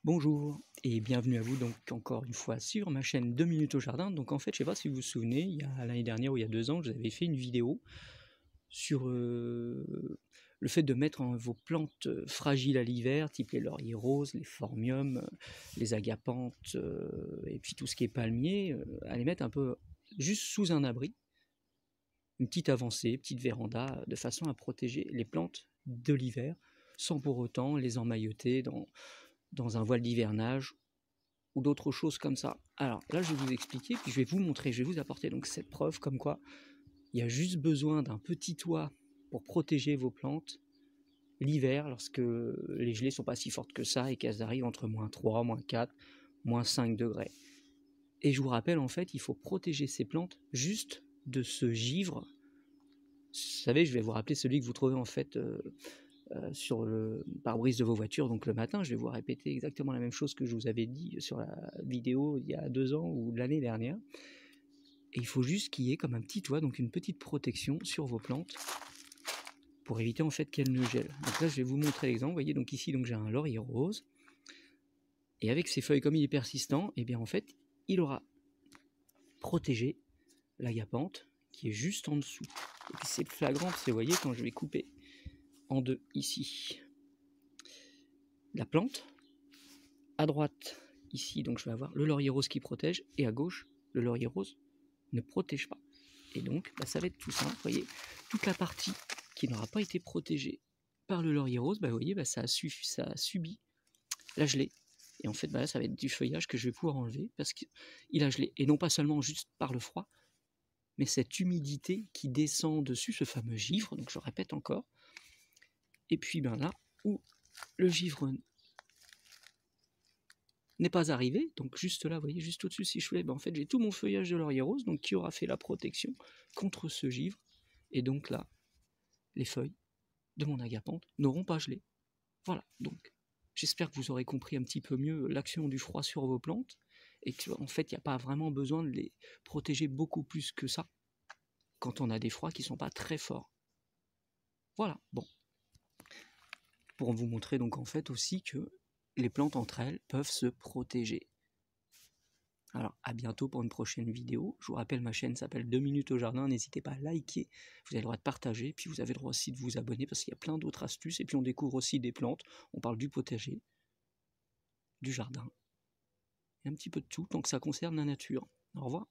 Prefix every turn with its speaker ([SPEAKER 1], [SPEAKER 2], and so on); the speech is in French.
[SPEAKER 1] Bonjour et bienvenue à vous donc encore une fois sur ma chaîne 2 minutes au jardin. Donc en fait, je sais pas si vous vous souvenez, il y a l'année dernière ou il y a 2 ans, je vous avais fait une vidéo sur, le fait de mettre vos plantes, fragiles à l'hiver, type les lauriers roses, les phormiums, les agapantes, et puis tout ce qui est palmier, à les mettre un peu juste sous un abri, une petite avancée, petite véranda, de façon à protéger les plantes de l'hiver, sans pour autant les emmailloter dans un voile d'hivernage ou d'autres choses comme ça. Alors là, je vais vous expliquer, puis je vais vous montrer, je vais vous apporter donc cette preuve comme quoi il y a juste besoin d'un petit toit pour protéger vos plantes l'hiver lorsque les gelées sont pas si fortes que ça et qu'elles arrivent entre -3, -4, -5 degrés. Et je vous rappelle, en fait, il faut protéger ces plantes juste de ce givre. Vous savez, je vais vous rappeler celui que vous trouvez en fait sur le pare-brise de vos voitures, donc le matin, je vais vous répéter exactement la même chose que je vous avais dit sur la vidéo il y a 2 ans ou l'année dernière. Et il faut juste qu'il y ait comme un petit toit, donc une petite protection sur vos plantes pour éviter en fait qu'elles ne gèlent. Donc là, je vais vous montrer l'exemple. Vous voyez, donc ici, donc j'ai un laurier rose. Et avec ses feuilles, comme il est persistant, et bien en fait, il aura protégé l'agapante qui est juste en dessous. Et puis c'est flagrant, vous voyez, quand je vais couper en deux ici la plante, à droite ici, donc je vais avoir le laurier rose qui protège, et à gauche, le laurier rose ne protège pas. Et donc, ça va être tout simple, vous voyez, toute la partie qui n'aura pas été protégée par le laurier rose, vous voyez, ça a subi la gelée. Et en fait, là, ça va être du feuillage que je vais pouvoir enlever parce qu'il a gelé. Et non pas seulement juste par le froid, mais cette humidité qui descend dessus, ce fameux givre, donc je répète encore. Et puis là où le givre n'est pas arrivé, donc juste là, vous voyez, juste au-dessus, si je fais, en fait, j'ai tout mon feuillage de laurier rose, donc qui aura fait la protection contre ce givre. Et donc là, les feuilles de mon agapante n'auront pas gelé. Voilà, donc j'espère que vous aurez compris un petit peu mieux l'action du froid sur vos plantes, et qu'en fait, il n'y a pas vraiment besoin de les protéger beaucoup plus que ça, quand on a des froids qui ne sont pas très forts. Voilà, bon. Pour vous montrer donc en fait aussi que les plantes entre elles peuvent se protéger. Alors à bientôt pour une prochaine vidéo. Je vous rappelle, ma chaîne s'appelle 2 minutes au jardin, n'hésitez pas à liker, vous avez le droit de partager, puis vous avez le droit aussi de vous abonner parce qu'il y a plein d'autres astuces, et puis on découvre aussi des plantes, on parle du potager, du jardin, et un petit peu de tout, tant que ça concerne la nature. Au revoir.